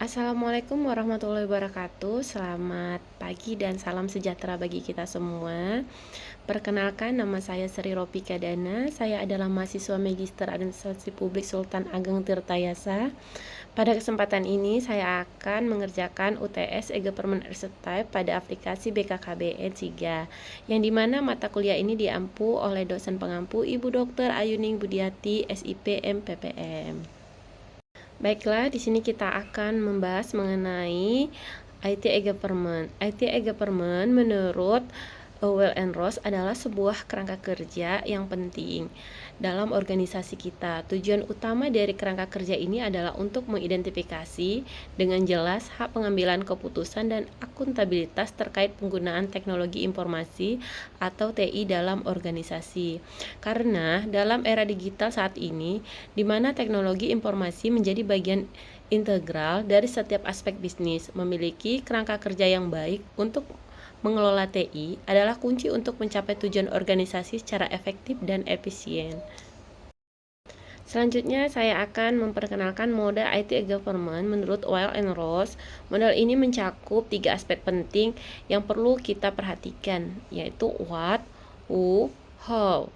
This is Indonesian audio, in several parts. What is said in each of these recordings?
Assalamualaikum warahmatullahi wabarakatuh. Selamat pagi dan salam sejahtera bagi kita semua. Perkenalkan, nama saya Sri Ropika Dana. Saya adalah mahasiswa Magister Administrasi Publik Sultan Ageng Tirtayasa. Pada kesempatan ini saya akan mengerjakan UTS E-Government Research Type pada aplikasi BKKBN 3, yang dimana mata kuliah ini diampu oleh dosen pengampu Ibu Dr. Ayuning Budiati, SIP MPPM. Baiklah, di sini kita akan membahas mengenai IT e-government. IT e-government menurut Well and Ross adalah sebuah kerangka kerja yang penting dalam organisasi kita. Tujuan utama dari kerangka kerja ini adalah untuk mengidentifikasi dengan jelas hak pengambilan keputusan dan akuntabilitas terkait penggunaan teknologi informasi atau TI dalam organisasi. Karena dalam era digital saat ini, di mana teknologi informasi menjadi bagian integral dari setiap aspek bisnis, memiliki kerangka kerja yang baik untuk mengelola TI adalah kunci untuk mencapai tujuan organisasi secara efektif dan efisien. Selanjutnya saya akan memperkenalkan model IT e-government menurut Weil and Ross. Model ini mencakup 3 aspek penting yang perlu kita perhatikan, yaitu what, who, how.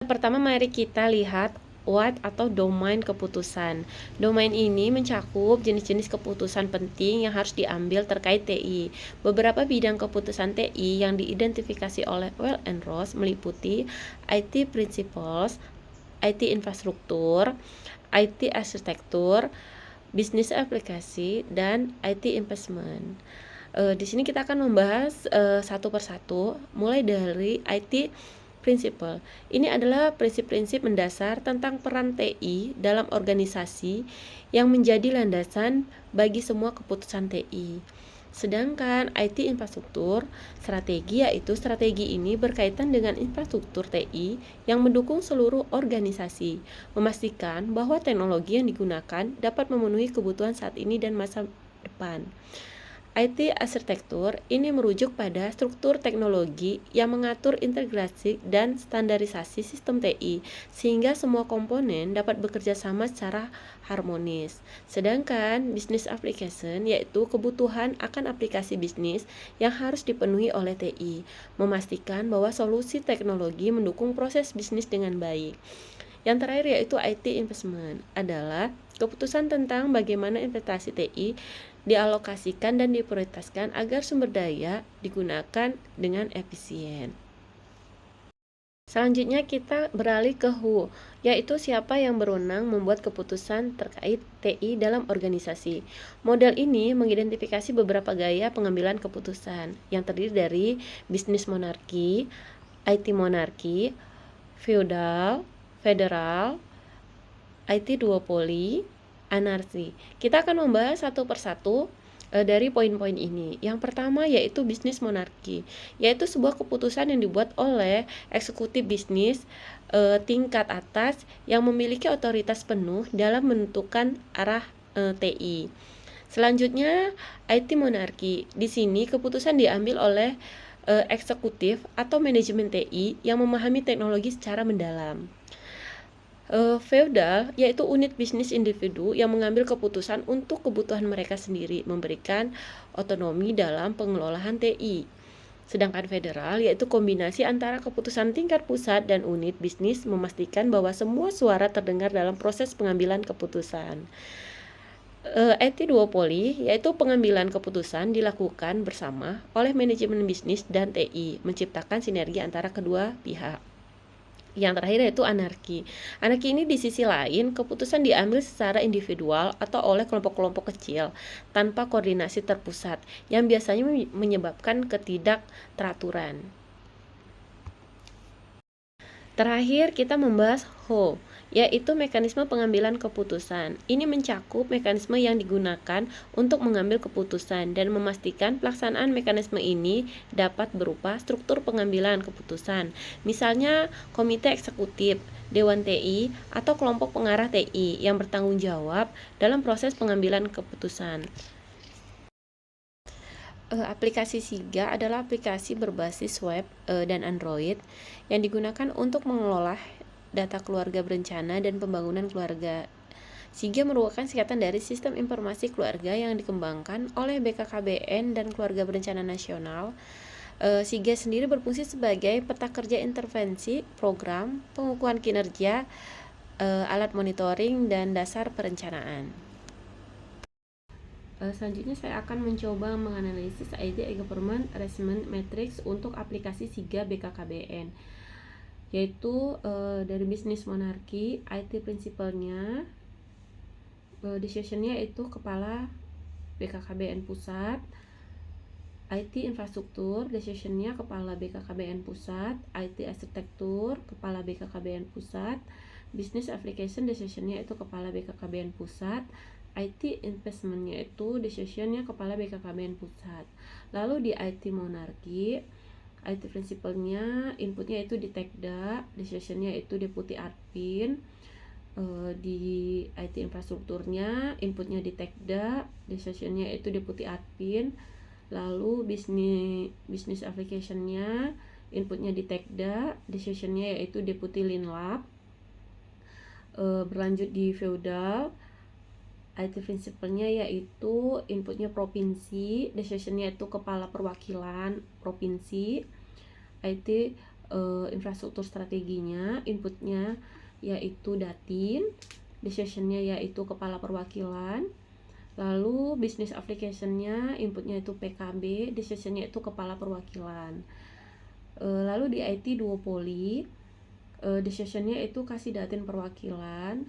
Pertama, mari kita lihat what atau domain keputusan. Domain ini mencakup jenis-jenis keputusan penting yang harus diambil terkait TI. Beberapa bidang keputusan TI yang diidentifikasi oleh Weil and Ross meliputi IT Principles, IT Infrastruktur, IT Arsitektur, Bisnis Aplikasi, dan IT Investment. Di sini kita akan membahas satu persatu, mulai dari IT Prinsipal. Ini adalah prinsip-prinsip mendasar tentang peran TI dalam organisasi yang menjadi landasan bagi semua keputusan TI. Sedangkan IT infrastruktur strategi, yaitu strategi ini berkaitan dengan infrastruktur TI yang mendukung seluruh organisasi, memastikan bahwa teknologi yang digunakan dapat memenuhi kebutuhan saat ini dan masa depan. IT arsitektur ini merujuk pada struktur teknologi yang mengatur integrasi dan standarisasi sistem TI sehingga semua komponen dapat bekerja sama secara harmonis. Sedangkan business application yaitu kebutuhan akan aplikasi bisnis yang harus dipenuhi oleh TI, memastikan bahwa solusi teknologi mendukung proses bisnis dengan baik. Yang terakhir yaitu IT investment adalah keputusan tentang bagaimana investasi TI dialokasikan dan diprioritaskan agar sumber daya digunakan dengan efisien. Selanjutnya kita beralih ke who, yaitu siapa yang berwenang membuat keputusan terkait TI dalam organisasi. Model ini mengidentifikasi beberapa gaya pengambilan keputusan yang terdiri dari bisnis monarki, IT monarki, feudal, federal, IT duopoli, anarki. Kita akan membahas satu persatu dari poin-poin ini. Yang pertama yaitu bisnis monarki, yaitu sebuah keputusan yang dibuat oleh eksekutif bisnis tingkat atas yang memiliki otoritas penuh dalam menentukan arah TI. Selanjutnya IT monarki. Di sini keputusan diambil oleh eksekutif atau manajemen TI yang memahami teknologi secara mendalam. Feudal yaitu unit bisnis individu yang mengambil keputusan untuk kebutuhan mereka sendiri, memberikan otonomi dalam pengelolaan TI. Sedangkan federal yaitu kombinasi antara keputusan tingkat pusat dan unit bisnis, memastikan bahwa semua suara terdengar dalam proses pengambilan keputusan. IT duopoli yaitu pengambilan keputusan dilakukan bersama oleh manajemen bisnis dan TI, menciptakan sinergi antara kedua pihak. Yang terakhir yaitu anarki. Anarki ini di sisi lain keputusan diambil secara individual atau oleh kelompok-kelompok kecil tanpa koordinasi terpusat yang biasanya menyebabkan ketidakteraturan. Terakhir kita membahas how, yaitu mekanisme pengambilan keputusan. Ini mencakup mekanisme yang digunakan untuk mengambil keputusan dan memastikan pelaksanaan mekanisme ini dapat berupa struktur pengambilan keputusan. Misalnya komite eksekutif, dewan TI, atau kelompok pengarah TI yang bertanggung jawab dalam proses pengambilan keputusan. Aplikasi SIGA adalah aplikasi berbasis web dan Android yang digunakan untuk mengelola data keluarga berencana dan pembangunan keluarga. SIGA merupakan singkatan dari Sistem Informasi Keluarga yang dikembangkan oleh BKKBN dan Keluarga Berencana Nasional. SIGA sendiri berfungsi sebagai peta kerja intervensi, program, pengukuhan kinerja, alat monitoring, dan dasar perencanaan. Selanjutnya saya akan mencoba menganalisis IT e-Government Assessment Matrix untuk aplikasi SIGA BKKBN, yaitu dari bisnis monarki. IT prinsipalnya, decisionnya itu kepala BKKBN pusat. IT infrastruktur, decisionnya kepala BKKBN pusat. IT arsitektur, kepala BKKBN pusat. Business application, decisionnya itu kepala BKKBN pusat. IT investmentnya itu decisionnya kepala BKKBN pusat. Lalu di IT monarki, IT prinsipalnya, inputnya itu di Tekda, decisionnya itu deputi admin. Di IT infrastrukturnya, inputnya di Tekda, decisionnya itu deputi admin. Lalu bisnis application-nya, inputnya di Tekda, decision-nya yaitu deputi Linlab. Berlanjut di feudal, IT principal-nya yaitu inputnya provinsi, decision-nya itu kepala perwakilan provinsi. IT infrastruktur strateginya, inputnya yaitu Datin, decision-nya yaitu kepala perwakilan. Lalu bisnis application-nya, inputnya itu PKB, decision-nya itu kepala perwakilan. Lalu di IT duopoli, decision-nya itu kasih Datin perwakilan.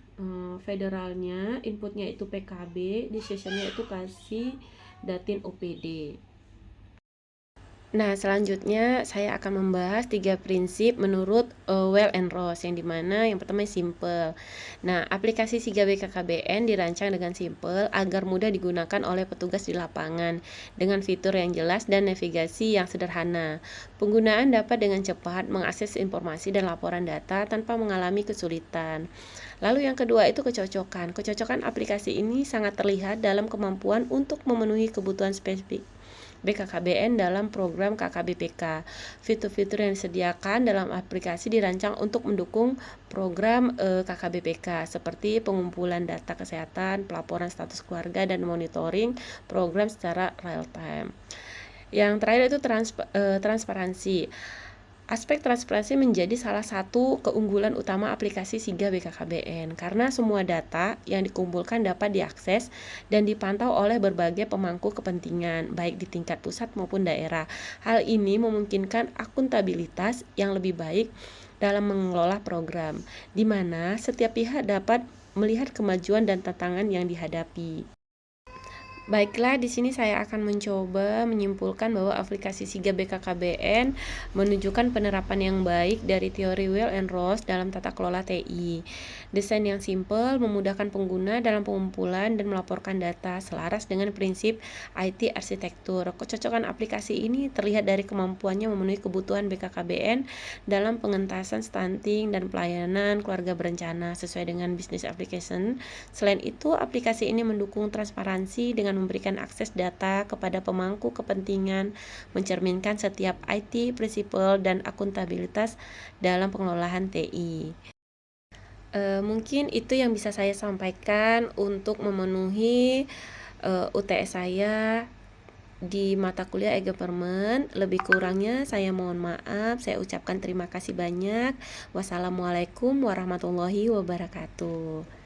Federalnya, inputnya itu PKB, decision-nya itu kasih Datin OPD. Nah, selanjutnya saya akan membahas 3 prinsip menurut Well and Ross, yang dimana yang pertama simple. Nah, aplikasi SIGA BKKBN dirancang dengan simple agar mudah digunakan oleh petugas di lapangan dengan fitur yang jelas dan navigasi yang sederhana. Penggunaan dapat dengan cepat mengakses informasi dan laporan data tanpa mengalami kesulitan. Lalu yang kedua itu kecocokan. Kecocokan aplikasi ini sangat terlihat dalam kemampuan untuk memenuhi kebutuhan spesifik BKKBN dalam program KKBPK. Fitur-fitur yang disediakan dalam aplikasi dirancang untuk mendukung program KKBPK seperti pengumpulan data kesehatan, pelaporan status keluarga, dan monitoring program secara real time. Yang terakhir itu transparansi. Aspek transparansi menjadi salah satu keunggulan utama aplikasi SIGA BKKBN karena semua data yang dikumpulkan dapat diakses dan dipantau oleh berbagai pemangku kepentingan baik di tingkat pusat maupun daerah. Hal ini memungkinkan akuntabilitas yang lebih baik dalam mengelola program, di mana setiap pihak dapat melihat kemajuan dan tantangan yang dihadapi. Baiklah, di sini saya akan mencoba menyimpulkan bahwa aplikasi SIGA BKKBN menunjukkan penerapan yang baik dari teori Well and Ross dalam tata kelola TI. Desain yang simpel memudahkan pengguna dalam pengumpulan dan melaporkan data selaras dengan prinsip IT arsitektur. Kecocokan aplikasi ini terlihat dari kemampuannya memenuhi kebutuhan BKKBN dalam pengentasan stunting dan pelayanan keluarga berencana sesuai dengan business application. Selain itu, aplikasi ini mendukung transparansi dengan memberikan akses data kepada pemangku kepentingan, mencerminkan setiap IT prinsipal dan akuntabilitas dalam pengelolaan TI. Mungkin itu yang bisa saya sampaikan untuk memenuhi UTS saya di mata kuliah e-Government. Lebih kurangnya saya mohon maaf. Saya ucapkan terima kasih banyak. Wassalamualaikum warahmatullahi wabarakatuh.